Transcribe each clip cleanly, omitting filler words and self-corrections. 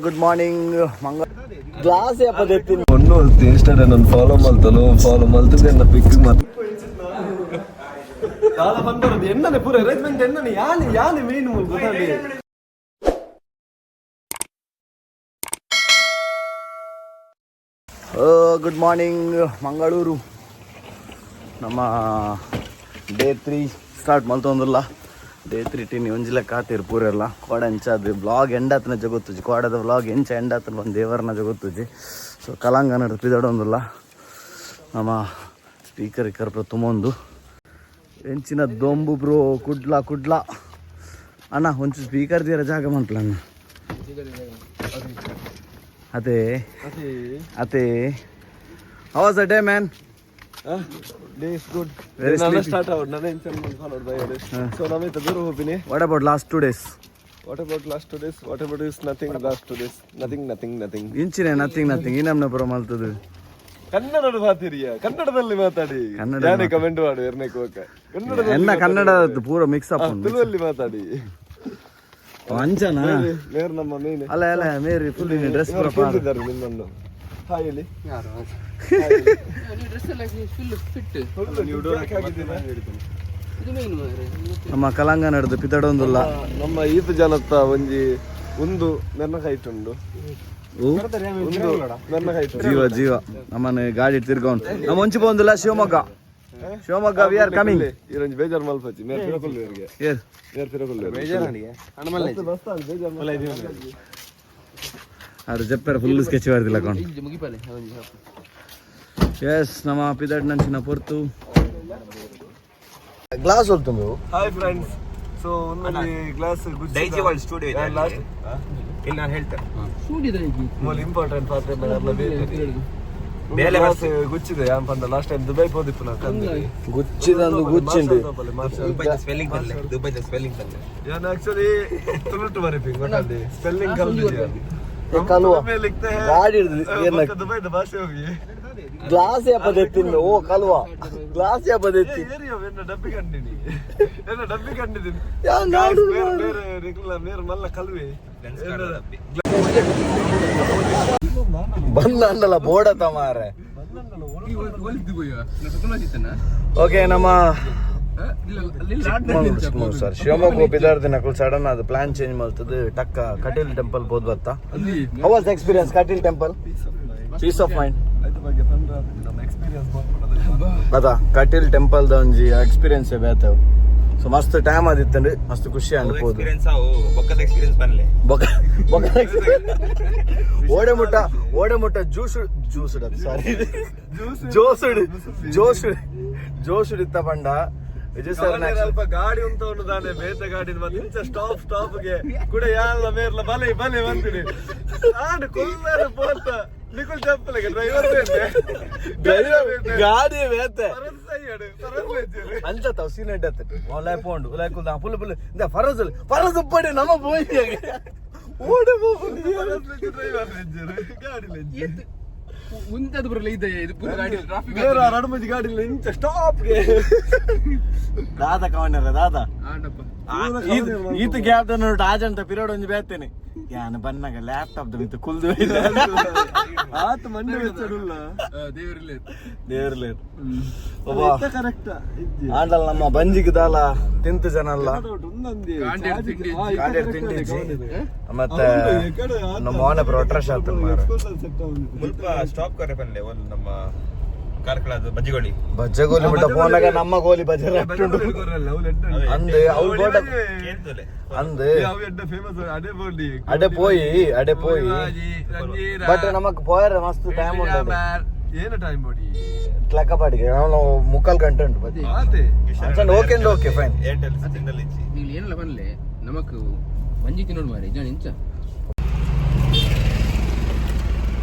Good morning ಮಂಗ glass ಯಾಪದೆತ್ತಿ ಒಣ್ಣು taste ನಾನು follow ಮಲ್ತದೆ ನನ್ನ ಪಿಕ್ ಮತ್ತೆ ಕಾಲ ಬಂದರದು ಎಣ್ಣನೆ ಪೂರ ಅರೇಂಜ್ಮೆಂಟ್ ಎಣ್ಣನೆ ಯಾನೆ ಮೇನ್ ಮೂಲ ಗೊತ್ತಾಗಲಿ. ಗುಡ್ ಮಾರ್ನಿಂಗ್ ಮಂಗಳೂರು ನಮ್ಮ day 3 start ಮಲ್ತೊಂದಿಲ್ಲ. Day 3 tiny ಒಂಜಿಲ Kathir ಪೂರೆಲ್ಲ ಕೋಡ ಎಂಚಾದ ವ್ಲಾಗ್ ಎಂಡಾತನ ಜಗೊತ್ತುಜಿ ಕೋಡದ ವ್ಲಾಗ್ ಎಂಚ ಎಂಡಾತನ ಒಂದು ದೇವರನ್ನ ಜಗೊತ್ತುಜಿ. ಸೊ ಕಲಾಂಗ ನಡ್ದು ಪಿದಾಡೊಂದಿಲ್ಲ ನಮ್ಮ ಸ್ಪೀಕರ್ ಇಕ್ಕರ್ಪ ತುಂಬೊಂದು ಎಂಚಿನ ದೊಂಬು ಬ್ರೋ ಕುಡ್ಲ ಅಣ್ಣ ಒಂಚು ಸ್ಪೀಕರ್ ತೀರ ಜಾಗ ಮಂಟ್ಲ ಅಣ್ಣ ಅದೇ how was the day man? Day is good. Very sleepy. Start out. Nana insan followed by others. So now we tabir hopine. What about last 2 days? What about last 2 days? What about is nothing last 2 days? Nothing. ಇಂಚಿನ nothing. ಏನಮ್ನ ಪರ ಮಲ್ತದು ಕನ್ನಡದ ಮಾತಿರಿಯಾ ಕನ್ನಡದಲ್ಲಿ ಮಾತಾಡಿ ಯಾನೇ comment ಮಾಡು ಎರನೇ ಕೋಕ ಕನ್ನಡ ಪೂರ mix up ತುಳುವಲ್ಲಿ ಮಾತಾಡಿ ಅಂಚನಾ ಮೇರ್ ನಮ್ಮ ಮೇನ್ ಅಲ್ಲ ಮೇರಿ ಫುಲ್ ಇನ್ ಡ್ರೆಸ್ ಪೂರ ಪಾಡಿದ್ದಾರೆ ನಿಮ್ಮನ್ನು ಹಾಯ್ ಹೇಳಿ ಯಾರು ಈ ಡ್ರೆಸ್ ಎಲ್ಲ ಫುಲ್ ಫಿಟ್ ನೀವು ಡೋರ್ ಹಾಕಿದ್ದೀರಾ ಇದು ಮೇನ್ ಮಾರೆ ನಮ್ಮ ಕಲಾಂಗ ನಡೆದು ಪಿತಡೊಂದಿಲ್ಲ ನಮ್ಮ ಈತ ಜನತ್ತ ಒಂಜಿ ಒಂದು ನನ್ನ ಹೈಟ್ ಉಂಡು ಜೀವ ನಮ್ಮನೆ ಗಾಡಿ ತಿರ್ಕೊಂಡು ನಮ್ಮ ಮುಂಚೆ ಬಂದಿಲ್ಲ ಶಿವಮೊಗ್ಗ ವಿ ಆರ್ ಕಮಿಂಗ್ ಇರಂಜಿ ಬೇಜಾರ್ ಮಲ್ಪಚ್ಚಿ ಮೇರ್ ತಿರಕೊಲ್ಲುವರಿಗೆ ಮೇರ್ ತಿರಕೊಲ್ಲುವರಿಗೆ ಬೇಜಾರನಿಗೆ ಹಣಮಲ್ಲ ಅವ್ರು ಜಪ್ಪರ ಫುಲ್ ಸ್ಕೆಚ್ ಬರ್ದಿಲ್ಲ ಕೊಂಡು ಎಸ್ ನಮ್ಮ ಪಿದಾಡ್ ನಂಚಿನ ಪೊರ್ತು ಗ್ಲಾಸ್ ಹೊಲ್ತು ನೀವು. ಹಾಯ್ ಫ್ರೆಂಡ್ಸ್, ಸೊ ಒಂದೊಂದು ಗ್ಲಾಸ್ ಡೈಜಿ ವರ್ಲ್ಡ್ ಸ್ಟುಡಿಯೋ ಇದೆ ಲಾಸ್ಟ್ ಇಲ್ಲಿ ನಾನು ಹೇಳ್ತೇನೆ ಸ್ಟುಡಿಯೋ ಡೈಜಿ ಮೋಲ್ ಇಂಪಾರ್ಟೆಂಟ್ ಪಾತ್ರೆ ಬೇಲೆ ಗ್ಲಾಸ್ ಗುಚ್ಚಿದೆ ಯಾನ್ ಪಂಡ ಲಾಸ್ಟ್ ಟೈಮ್ ದುಬೈ ಹೋದಿಪ್ಪು ನಾವು ಕಂದು ಗುಚ್ಚಿದಂದು ಗುಚ್ಚಿಂಡು ದುಬೈದ ಸ್ಪೆಲ್ಲಿಂಗ್ ಬಲ್ಲೆ ಯಾನ್ ಆಕ್ಚುಲಿ ತುಳುಟು ಬರೀಪಿಂಗ್ ಗೊತ್ತಲ್ಲಿ ಸ್ಪೆಲ್ಲಿಂಗ್ ಕಲ್ತಿದ್ಯಾ ಕಲುವ ಗಾಡಿ ದುಬೈ ದ ಭಾಷೆ ಹೋಗಿ ಗ್ಲಾಸ್ ಯಾಪದೆತ್ತಿಂದು ಓ ಕಲುವ ಗ್ಲಾಸ್ ಯಾಪದೆತ್ತಿ ಡಬ್ಬಿ ಕಂಡಿನಿ ಡಬ್ಬಿ ಕಂಡಿದ್ದೀನಿ ಬೇರೆ ಮಲ್ಲ ಕಲ್ವೆ ಬಂದ ಅಂದಲ್ಲ ಬೋಡತ ಮಾರೆ. ಓಕೆ ನಮ್ಮ ಸರ್ ಶಿವಮೊಗ್ಗ ಬಿದಾರ್ದ ನಕಲ್ ಸಡನ್ ಅದು ಪ್ಲಾನ್ ಚೇಂಜ್ ಮಾಡ್ತದೆ ಟಕ್ಕ ಕಟೀಲ್ ಟೆಂಪಲ್ ಬೋದು ಬತ್ತ. How was experience Kateel temple? Peace of mind ಅದ ಕಟೀಲ್ ಟೆಂಪಲ್ ದ ಒಂಜಿ ಎಕ್ಸ್ಪೀರಿಯನ್ಸ್ ಬೇತವ್. ಸೊ ಮಸ್ತ್ ಟೈಮ್ ಆದಿತ್ತಂದ್ರೆ ಮಸ್ತ್ ಖುಷಿ ಅನ್ಬೋದು. ಓಡೆ ಮುಟ್ಟ ಜೋಸುಡ್ ಇತ್ತ ಪಂಡ ವಿಜಯ್ ಸರ್ ಸ್ವಲ್ಪ ಗಾಡಿ ಉಂಟ ಉಂಟಾನೆ ಬೇತ ಗಾಡಿ ಮತ್ತೆ ಸ್ಟಾಪ್ಗೆ ಕೂಡ ಯಾಲ್ಲ ಮೇರ್ಲ ಬಲೆ ಬಂದಿನಿ ಆಡು ಕೊಲ್ಲರ ಪೋತ ನಿಕುಲ್ ಚಪ್ಪಲಿಗೆ ಡ್ರೈವರ್ ಗಾಡಿ ಬೇತೆ ಅಂಚ ತವಸೀನ ಇಡತ್ತೆ ಒಲೆ ಪೋಂಡು ಒಲೆ ಕುಲ್ದ ಪುಲ್ ಇಂದ ಫರಜ್ ಉಪ್ಪಡಿ ನಮ್ಮ ಬೋಯ್ಗೆ ಓಡೆ ಡ್ರೈವರ್ ಗಾಡಿ ಮುಂದದ ಬರಲ್ಲ ಇದೆ ಇದು ಪೂರ ಗಾಡಿ ಟ್ರಾಫಿಕ್ ಬೇರೆ ಎರಡು ಮಂದಿ ಗಾಡಿ ಇಲ್ಲ ಇಂಚ ಸ್ಟಾಪ್ಗೆ ದಾದ ಕವನರ ದಾದ ಈತ ಗ್ಯಾಪ್ ನೋಡು ಆಜಂತ ಪಿರಿಯಡ್ ಒಂದು ಬೇತೇನೆ ಯಾನ ಬನ್ನಾಗ ಲ್ಯಾಪ್ಟಾಪ್ ಮಿತ್ತು ಕುಲ್ದು ಆತ ಮಂಡೆ ಬೆಚ್ಚಡುಲ್ಲ ದೇವ್ರಲೇ ಕರೆಕ್ಟ್ ಆಂಡಲ್ ನಮ್ಮ ಬಂಜಿಗೆ ದಾಲ ತಿಂತು ಜನ ಅಲ್ಲ ಮತ್ತೆ ನಮ್ಮ ಓನ ಪ್ರೊಟ್ರಶ್ ಆತ ಮುಲ್ಪ ಸ್ಟಾಪ್ ಕರೆ ಬಂದೆ ಒಂದು ನಮ್ಮ ಕಾರ್ಕಳದ ಬಜ್ಜಿಗೋಳಿ ಬಿಟ್ಟ ಫೋನಾಗ ನಮ್ಮ ಗೋಲಿ ಬಜಾರ್ ಅಂದೆ ಅಂದೆ ಅಡೆ ಪೋಯಿ ಬಟ್ ನಮಕ್ ಪೋಯರ ಮಸ್ತ್ ಟೈಮ್ ಉಂಟು. ಏನು ಟೈಮ್ ನೋಡಿ ಕ್ಲಕ್ಕಪಾಟಿಗೆ ನಾವು 3/4 ಗಂಟೆ ಉಂಟು. Okay fine. ಏರ್ಟೆಲ್ ಸಿಗ್ನಲ್ ಇಚ್ಚಿ ನೀವು ಏನೆಲ್ಲ ಬನ್ಲೆ ನಮಕ್ ಮಂಜಿ ತಿನ್ನೋಡು ಮಾರಿ ಜಾನ್ ಇಂಚ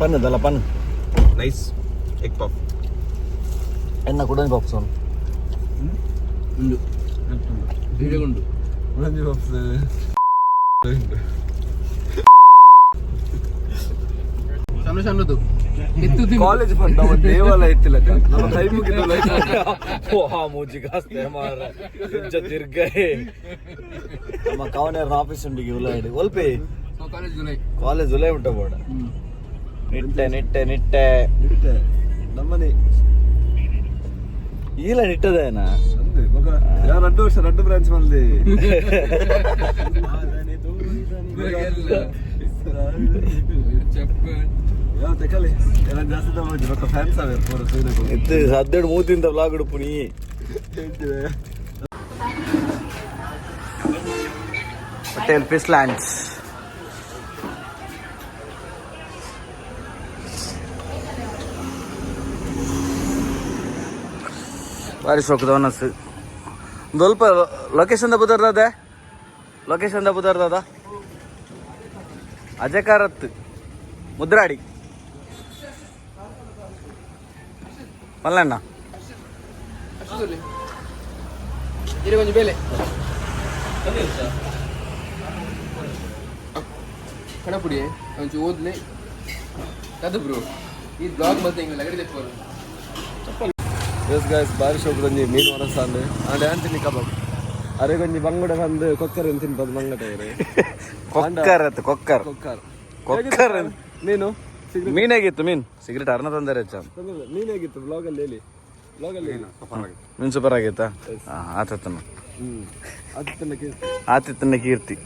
ಪನ್ನದಲ್ಲ ಪನ್ ನೈಸ್ ಎಗ್ ಪಫ್ ಎನ್ನ ಕುಡನ್ ಬಾಕ್ಸ್ ಅವನು ಉಂಡು ಬೀಳಗುಂಡು ಮಂಜಿ ಬಾಕ್ಸ್ ಸಣ್ಣದು ಕಾಲೇಜ್ ಫಂಡ್ ದೇವಾಲಯ ಇತ್ತಿಲ್ಲ ನಮ್ಮ ಕೈ ಮುಗಿದಲ್ಲ ಮೂಜಿಗಾಸ್ತೆ ಮಾರ ತಿರ್ಗೈ ನಮ್ಮ ಕವನೇರ ಆಫೀಸ್ ಉಂಡಿಗೆ ಉಲ್ಲಾಡಿ ಒಲ್ಪೆ ಕಾಲೇಜ್ ಜುಲೈ ಕಾಲೇಜ್ ಜುಲೈ ಉಂಟ ಬೋಡ ನಿಟ್ಟೆ ನಿಟ್ಟೆ ನಿಟ್ಟೆ ನಿಟ್ಟೆ ನಮ್ಮನೆ ಈಲ ನಿಟ್ಟದೇನಾ ಅಂದೆ ಮಗ ಯಾ 2 ವರ್ಷ 2 ಬ್ರಾಂಚ್ ಮಂದಿ ಯಾವ ತೆಕಲಿ ಎಲ್ಲ ಜಾಸ್ತಿ ತಗೊಂಡು ರೊಕ್ಕ ಫ್ಯಾನ್ಸ್ ಅವೇ ಪೂರ ಸೀರೆ ಇತ್ತು 17 ಮೂತಿಂದ ಬ್ಲಾಗ್ ಉಡುಪು ನೀ ಹೋಟೆಲ್ ಫಿಶ್ ಲ್ಯಾಂಡ್ಸ್ ಭಾರಿ ಸೊಕ್ಕದ ಅನಸ್ತು ಸ್ವಲ್ಪ ಲೊಕೇಶನ್ ಬುದರ್ದ ಲೊಕೇಶನ್ ಬುದರ್ದ ಅಜಕಾರತ್ ಮುದ್ರಾಡಿ ಮಲ್ಲಣ್ಣ ಇದು ಕೊಂಚ ಬೇಲೆ ಕಡಪುಡಿ ಕೊಂಚ ಓದ್ಲೆ ಕದು ಬ್ರೋ ಈ ಬ್ಲಾಗ್ ಮತ್ತೆ ಹಿಂಗೆ ಲಗಡಿ ತೆಕ್ಕೋರು ಎಸ್ ಗೈಸ್ ಬಾರಿ ಶೋಕದಂಜಿ ಮೀನು ಹೊರಸಾಂದು ಅಂಡ್ ಆಂಟನಿ ಕಬಾಬ್ ಅರೆ ಕೊಂಚ ಬಂಗುಡ ಬಂದು ಕೊಕ್ಕರ್ ಅಂತ ತಿನ್ಪದು ಮಂಗಟ ಕೊಕ್ಕರ್ ಅತ್ತು ಕೊಕ್ಕರ್ ಕೊಕ್ಕರ್ ಕೊಕ್ಕರ್ ಮೀನು ಮೀನಾಗಿತ್ತು ಮೀನ್ ಸಿಗರೇಟ್ ಅರ್ನ ತಂದರೆ ಮೀನಾಗಿತ್ತು ಬ್ಲಾಗಲ್ಲಿ ಹೇಳಿ ಬ್ಲಾಗಲ್ಲಿ ಮೀನ್ ಸೂಪರ್ ಆಗಿತ್ತಾ ಆತತ್ತನ ಆತಿತ್ತನ ಕೀರ್ತಿ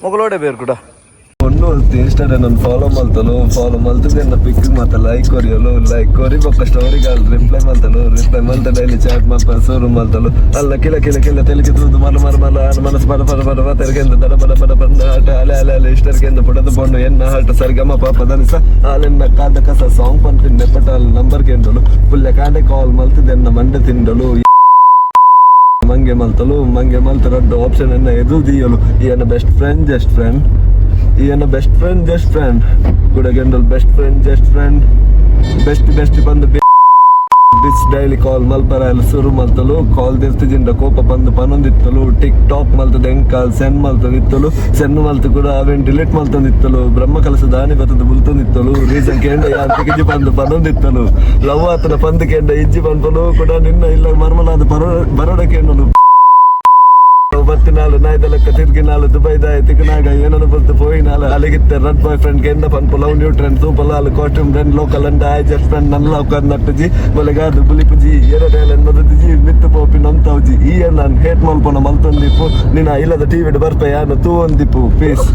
ಮೊಗಲೋಡೆ ಬೇರು ಕೂಡ ಒಂದು ಇನ್ಸ್ಟಾಡ ನಾನು ಫಾಲೋ ಮಲ್ತದೆ ನನ್ನ ಪಿಕ್ ಮಾತ ಲೈಕ್ ಕೊರಿಯಲು ಲೈಕ್ ಕೊರಿ ಬೊಕ್ಕ ಸ್ಟೋರಿಗಳು ರಿಪ್ಲೈ ಮಲ್ತ ಡೈಲಿ ಚಾಟ್ ಮಾಪ ಸೋರು ಮಲ್ತಲು ಅಲ್ಲ ಕಿಲ ತೆಲಿಗೆ ತೂದು ಮಲ ಮನಸ್ಸು ಬಡ ತೆರಗೆಂದು ದಡ ಬಡ ಬಂದ ಆಟ ಅಲೆ ಇಷ್ಟರ್ಗೆಂದು ಪುಡದ ಬೊಂಡು ಎನ್ನ ಹಾಟ ಸರ್ಗಮ ಪಾಪ ದನಿಸ ಹಾಲೆನ್ನ ಕಾದ ಕಸ ಸಾಂಗ್ ಪಂಪಿನ್ ನೆಪಟ ನಂಬರ್ ಕೆಂಡಲು ಪುಲ್ಯ ಕಾಂಡೆ ಕಾಲ್ ಮಲ್ತಿದೆ ಎನ್ನ ಮಂಡೆ ತಿಂಡಲು ಮಂಗೆ ಮಲ್ತ ರಡ್ಡ ಆಪ್ಷನ್ ಎನ್ನ ಎದು ದಿಯಲು ಈಯನ ಬೆಸ್ಟ್ ಫ್ರೆಂಡ್ ಜಸ್ಟ್ ಫ್ರೆಂಡ್ ಈಯನ ಬೆಸ್ಟ್ ಫ್ರೆಂಡ್ ಜಸ್ಟ್ ಫ್ರೆಂಡ್ ಗುಡಗೆಂಡಲ್ best friend just friend best ಬಂದು ಬಿಸ್ ಡೈಲಿ ಕಾಲ್ ಮಲ್ಪರ ಸುರು ಮಲ್ತಲು ಕಾಲ್ ದಿರ್ತಿಜಿಂದ ಕೋಪ ಬಂದು ಪನೊಂದಿತ್ತಲು ಟಿಕ್ ಟಾಕ್ ಮಲ್ತದ ಎಂಕಾಲ್ ಸೆನ್ ಮಲ್ತದಿತ್ತಲು ಸೆನ್ ಮಲ್ತು ಕೂಡ ಅವೇನ್ ಡಿಲೀಟ್ ಮಲ್ತಂದಿತ್ತಲು ಬ್ರಹ್ಮ ಕಲಸ ದಾನಿ ಬತ್ತದ ಬುಲ್ತಂದಿತ್ತಲು ರೀಸನ್ ಕೇಂಡ ಯಾಂತಿಗೆ ಬಂದು ಪನೊಂದಿತ್ತಲು ಲವ್ ಆತನ ಪಂದು ಕೇಂಡ ಇಜ್ಜಿ ಬಂದಲು ಕೂಡ ನಿನ್ನ ಇಲ್ಲ ಮರ್ಮಲಾದ ಬರೋಡ ಕೇಂಡಲು ಬತ್ತಿನಾಳು ನಾಯ್ದ ಲೆಕ್ಕ ತಿರ್ಗಿನಾಳು ದುಬೈದಾಯ ತಿಕ್ಕನಾಗ ಏನನ್ನು ಬಂತು ಪೋಯಿನಾಳು ಅಲ್ಲಿಗಿತ್ತೆ ರಡ್ ಬಾಯ್ ಫ್ರೆಂಡ್ ಕೆಂದ ಪನ್ಪು ಲವ್ ನ್ಯೂಟ್ರೆಂಟ್ ಸೂಪಲಾಲು ಕಾಸ್ಟ್ಯೂಮ್ ರೆಂಡ್ local and I just friend ನನ್ನ ಲವ್ ಕರ್ ನಟ್ಟಜಿ ಮೊಲೆಗಾದು ಬುಲಿಪುಜಿ ಎರಡೇಲೆ ಮದತಿಜಿ ಮಿತ್ತು ಪೋಪಿ ನಮ್ತಾವ್ಜಿ ಈ ನಾನು ಹೇಟ್ ಮಲ್ಪನ ಮಲ್ತೊಂದಿಪ್ಪು ನಿನ್ನ ಇಲ್ಲದ ಟಿವಿಡ್ ಬರ್ಪೆ ಯಾನು ತೂ ಒಂದಿಪ್ಪು ಪೀಸ್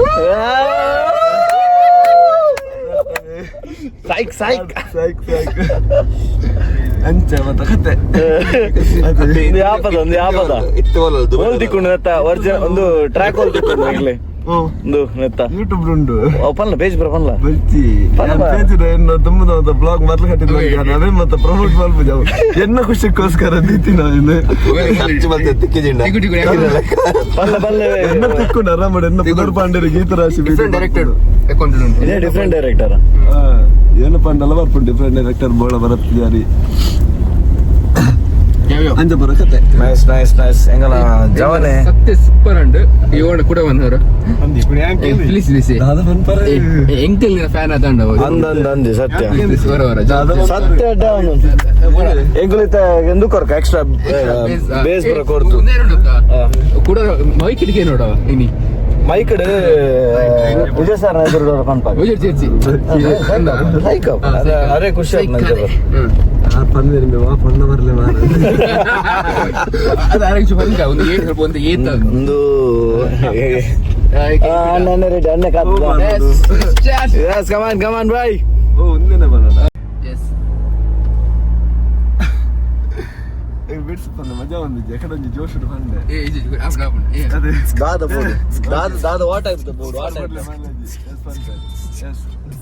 ಸೈಕ್ ಅಂಚ ಮತ್ತ ಕತೆ ಒಂದು ಯಾಪದ ಹೋಲ್ದಿಕೊಂಡು ಒರಿಜಿನಲ್ ಒಂದು ಟ್ರ್ಯಾಕ್ ಹೋಲ್ದಿಕೊಂಡು ಆಗ್ಲೇ ಒಂದು ನೆತ್ತ ಯೂಟ್ಯೂಬ್ ಉಂಡು ಪನ್ಲ ಪೇಜ್ ಬರ ಪನ್ಲ ಬರ್ತಿ ಪೇಜ್ ಎನ್ನ ತುಂಬದ ಬ್ಲಾಗ್ ಮೊದಲು ಕಟ್ಟಿದ್ರು ಅದೇ ಮತ್ತೆ ಪ್ರಮೋಟ್ ಮಾಡ್ಬೋದು ಜಾವು ಎನ್ನ ಖುಷಿಗೋಸ್ಕರ ದೀತಿ ನಾನು ಪನ್ಲ ಎನ್ನ ತಿಕ್ಕೊಂಡು ಆರಾಮ ಎನ್ನ ಪುನರ್ ಪಾಂಡೇರಿ ಗೀತ ರಾಶಿ ಇದೇ ಡಿಫ್ರೆಂಟ್ ಡೈರೆಕ್ಟರ್ ಏನು ಪಾಂಡಲ್ಲ ಬರ್ಪುಂಡು ಡಿಫ್ರೆಂಟ್ ಡೈರೆಕ್ಟರ್ ಬೋಳ ಬರತ್ ಜಾರಿ ಅಂಜ ಬರಕತ್ತೆ ನೈಸ್ ಎಂಗಲ ಜವನೆ ಸತ್ಯ ಸೂಪರ್ ಅಂಡ್ ಇವಣ ಕೂಡ ಬಂದವರು ಪ್ಲೀಸ್ ಎಂಕಲ್ ಫ್ಯಾನ್ ಅದಂಡ ಅಂದಿ ಸತ್ಯ ವರ ಸತ್ಯ ಎಂಕುಲಿತ ಎಂದು ಕೊರ್ಕ ಎಕ್ಸ್ಟ್ರಾ ಬೇಸ್ ಬರ ಕೊಡ್ತು ಕೂಡ ಮೈ ಕಿಡಿಕೆ ನೋಡ ಇನಿ ಮೈಕಡೆ ವಿಜಯ್ ಸರ್ ಎದುರು ಕನ್ಪಾಗ ಲೈಕ್ ಅರೆ ಖುಷಿ ಆಯ್ತು ನಂಗೆ ಒಂದು ಅಣ್ಣ ರೆಡಿ ಅಣ್ಣ ಕಮಾನ್ ಬಾಯ್ ಒಂದಿನ ಬರೋಣ ಬಿಡ್ಸಪ್ಪ ಮಜಾ ಒಂದಿದ್ದೆ ಯಾಕಂದ್ರೆ ಜೋಶ್ ಬಂದೆ ದಾದ ವಾಟ್ ಆಯ್ತು ಬೋರ್ಡ್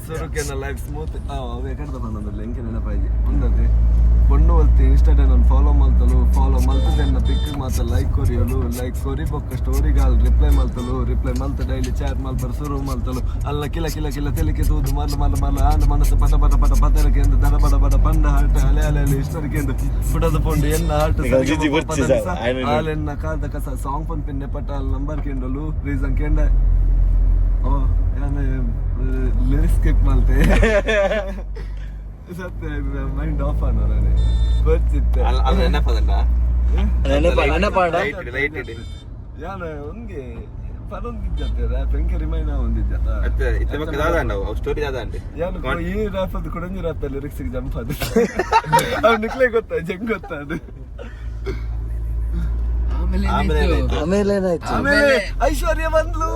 ಸುರುಕೆನ ಲೈಫ್ ಸ್ಮೂತ್ ಅವೇ ಕಡ್ದ ಬಂದಲ್ಲ ಎಂಕೆ ನೆನಪಾಯ್ತು ಒಂದದೆ பொண்ணு ಒಲ್ತಿ ಇನ್ಸ್ಟಾದ ನಾನು ಫಾಲೋ ಮಲ್ತದೆ ನನ್ನ ಪಿಕ್ ಮಾತ ಲೈಕ್ ಕೊರಿಯಲು ಲೈಕ್ ಕೊರಿ ಬೊಕ್ಕ ಸ್ಟೋರಿಗಾಲ್ ರಿಪ್ಲೈ ಮಲ್ತ ಡೈಲಿ ಚಾಟ್ ಮಲ್ಪರ್ ಸುರು ಮಲ್ತಲು ಅಲ್ಲ ಕಿಲ ತೆಲಿಕೆ ತೂದು ಮಲ್ಲ ಆಂಡ ಮನಸ್ಸು ಪಟ ಪತರಕ್ಕೆ ಎಂದು ದಡ ಬಡ ಪಂಡ ಹಾಟ ಅಲೆ ಇಷ್ಟರಿಗೆ ಎಂದು ಪುಟದ ಪೊಂಡು ಎನ್ನ ಹಾಟ ಹಾಲೆನ್ನ ಕಾದ ಕಸ ಸಾಂಗ್ ಪಂಪಿನ್ನೆ ಪಟಾಲ್ ನಂಬರ್ ಕೇಂಡಲು ರೀಸನ್ ಕೇಂಡ ಓ ಯಾನೆ ಲಿರಿಕ್ಸ್ ಸ್ಕಿಪ್ ಮಲ್ತೆ ಸತ್ಯ ಮೈಂಡ್ ಆಫ್ ಅನ್ನೋರೇ ಬರ್ತಿತ್ತೆ ನೆನಪಾಡ ಯಾನ ಒಂಗೆ ಪರೊಂದಿದ್ದೆ ರ್ಯಾಪ್ ಹೆಂಗೆ ರಿಮೈನ್ ಒಂದಿದ್ದ ಇತ್ತ ಬಗ್ಗೆ ದಾದ ಸ್ಟೋರಿ ದಾದ ಅಂತೆ ಯಾನು ಈ ರ್ಯಾಪ್ ಅದು ಕುಡಂಜಿ ರ್ಯಾಪ್ ಅಲ್ಲಿ ಲಿರಿಕ್ಸ್ ಜಂಪ್ ಅದು ಅವ್ನು ನಿಕ್ಲೆ ಗೊತ್ತಾ ಜಂಗ್ ಗೊತ್ತಾ ಅದು ಆಮೇಲೆ ಏನಾಯ್ತು ಆಮೇಲೆ ಐಶ್ವರ್ಯ ಬಂದ್ಲು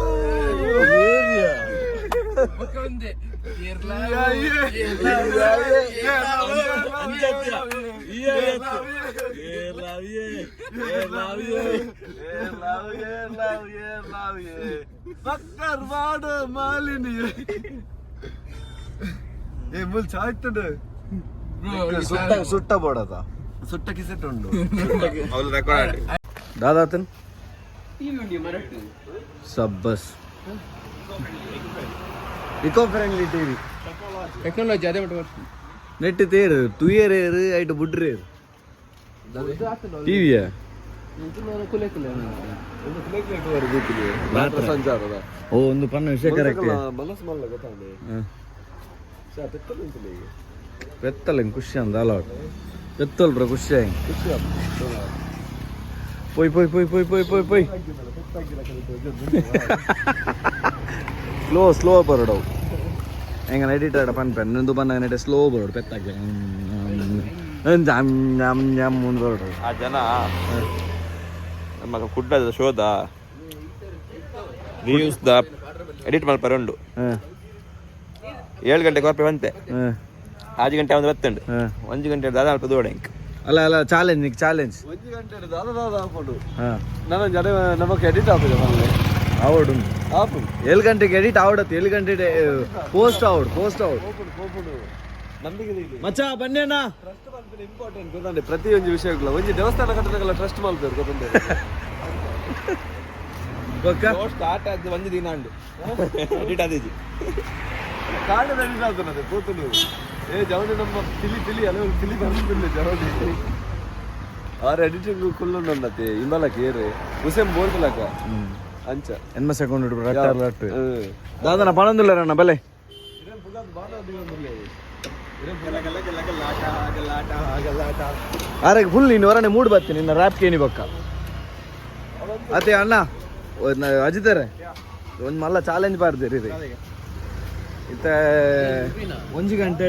ಮಾಲಿನಿ ಏ ಮುಲ್ ಚಾಯ್ತದೆ ಸುಟ್ಟ ಬೋಡದ ಸುಟ್ಟ ಕಿಸೆಟ್ ಉಂಡು ಅವ್ರು ರೆಕಾರ್ಡ್ ದಾದಾತನ್ ಸಬ್ಬಸ್ ಇಕೋ ಫ್ರೆಂಡ್ಲಿ ಟಿವಿ ಟೆಕ್ನಾಲಜಿ ಅದೇ ಮಟ್ಟ ನೆಟ್ ತೇರು ತುಯರೇರು ಐಟು ಬುಡ್ರೇರು ಟಿವಿಯ ಸಂಚಾರದ ಓ ಒಂದು ಪನ್ನ ವಿಷಯ ಕರೆಕ್ಟ್ ಮನಸ್ಸು ಮಾಡಲ್ಲ ಗೊತ್ತಾಗ ಪೆತ್ತಲ್ಲ ಖುಷಿ ಅಂದ ಅಲವಾಟ್ ಪೆತ್ತಲ್ ಬ್ರ ಖುಷಿ ಪೊಯ್ ಪೊಯ್ ಪೊಯ್ ಪೊಯ್ ಪೊಯ್ ಪೊಯ್ ಪೊಯ್ ಸ್ಲೋ ಬರೋಡವು ಹೆಂಗ ಎಡಿಟರ್ ಪನ್ ನಂದು ಬಂದ ಸ್ಲೋ ಬರೋಡು ಪೆತ್ತಾಗಿ ಮುಂದೆ ಬರೋಡು ಆ ಜನ ನಮ್ಮ ಕುಡ್ಡದ ಶೋದ ರಿವ್ಯೂಸ್ ದ ಎಡಿಟ್ ಮಲ್ಪರೆ ಉಂಡು 7 ಗಂಟೆಗೆ ಹೊರಪೆ ಬಂತೆ 6 ಗಂಟೆ ಒಂದು ಬತ್ತುಂಡು 1 ಗಂಟೆ ದಾದ ಅಲ್ಪ ದೋಡ ಇಂಕ್ ಅಲ್ಲ ಚಾಲೆಂಜ್ ನಿಕ್ ಚಾಲೆಂಜ್ 1 ಗಂಟೆ ದಾದ ಹಾಕೊಂಡು ನಾನು ಜನ ನಮಗೆ ಎಡಿಟ್ ಆಗಿದೆ ಆವಡು ಆಪು 7 ಗಂಟೆಗೆ ಎಡಿಟ್ ಆವಡತ್ತೆ 7 ಗಂಟೆ ಪೋಸ್ಟ್ ಔಟ್ ನಂಬಿಕೆ ಮಚ್ಚ ಬನ್ನೇನಾ ಟ್ರಸ್ಟ್ ಮಾಡ್ತಾರೆ ಇಂಪಾರ್ಟೆಂಟ್ ಗೊತ್ತಂದ್ರೆ ಪ್ರತಿಯೊಂದು ವಿಷಯಗಳು ಒಂದು ದೇವಸ್ಥಾನ ಕಟ್ಟಡಕ್ಕೆಲ್ಲ ಟ್ರಸ್ಟ್ ಮಾಡ್ತಾರೆ ಗೊತ್ತಂದ್ರೆ ಸ್ಟಾರ್ಟ್ ಆದ ಒಂದು ದಿನ ಅಂಡು ಎಡಿಟ್ ಆದಿಜಿ ಕಾಂಡ ಎಡಿಟ್ ಆಗ್ತಾನೆ ಕೂತಲು ಜವನಿ ನಮ್ಮ ತಿಳಿ ಅಲ್ಲ ತಿಳಿ ಬಂದಿಲ್ಲ ಜವನಿ ಆರು ಎಡಿಟಿಂಗ್ ಕುಲ್ಲು ನನ್ನತ್ತೆ ಇಂಬಲಕ್ಕೆ ಏರು ಹುಸೇನ್ ಬೋಲ್ತಲಕ ಅಂಚ ಎನ್ಮ ಸೆಕೆಂಡ್ ರಟ್ಟು ದಾದನ ಪಣಂದಿಲ್ಲ ರಣ್ಣ ಬಲೆ ಆರೆಗೆ ಫುಲ್ ನೀನು ಹೊರನೆ ಮೂಡ್ ಬರ್ತೀನಿ ನಿನ್ನ ರ್ಯಾಪ್ ಕೇನಿ ಬಕ್ಕ ಅದೇ ಅಣ್ಣ ಅಜಿತಾರೆ ಒಂದು ಮಲ್ಲ ಚಾಲೆಂಜ್ ಬಾರ್ದಿರಿ ಇತ್ತ 1 ಗಂಟೆ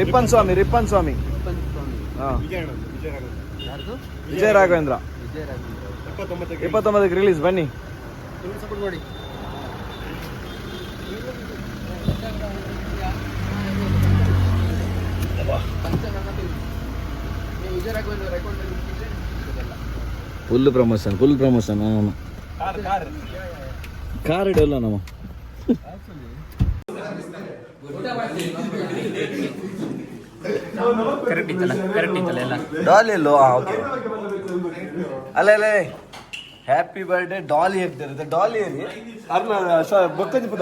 ರಿಪ್ಪನ್ ಸ್ವಾಮಿ ವಿಜಯ ರಾಘವೇಂದ್ರ 29ಕ್ಕೆ ರಿಲೀಸ್ ಬನ್ನಿ ಫುಲ್ ಪ್ರಮೋಷನ್ ಕಾರ್ ಇಡಲ್ಲ ನಮ್ಮ ಡಾಲಿ ಎಲ್ಲೋ ಓಕೆ ಅಲ್ಲ ಹ್ಯಾಪಿ ಬರ್ಡೇ ಡಾಲಿ ಹೇಳ್ತಾರೆ ಡಾಲಿ ಅಲ್ಲಿ ಬೊಕ್ಕಂಜಿ ಪುಟ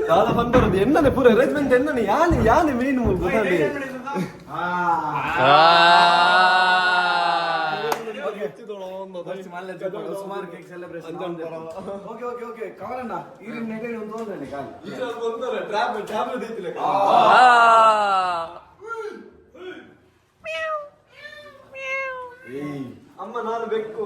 ದಾದ ಬಂದರದು ಎಣ್ಣನೆ ಪೂರ ಅರೇಂಜ್ಮೆಂಟ್ ಎಣ್ಣನೆ ಯಾನೆ ಮೇನ್ ಗೊತ್ತಾಗಲಿ ಸುಮಾರು ಕೇಕ್ ಸೆಲೆಬ್ರೇಷನ್ ಓಕೆ ಕವರಣ್ಣ ಈರಿನ ನೆಗಡಿ ಒಂದು ಹೋದ್ರೆ ಅಮ್ಮ ನಾನು ಬೆಕ್ಕು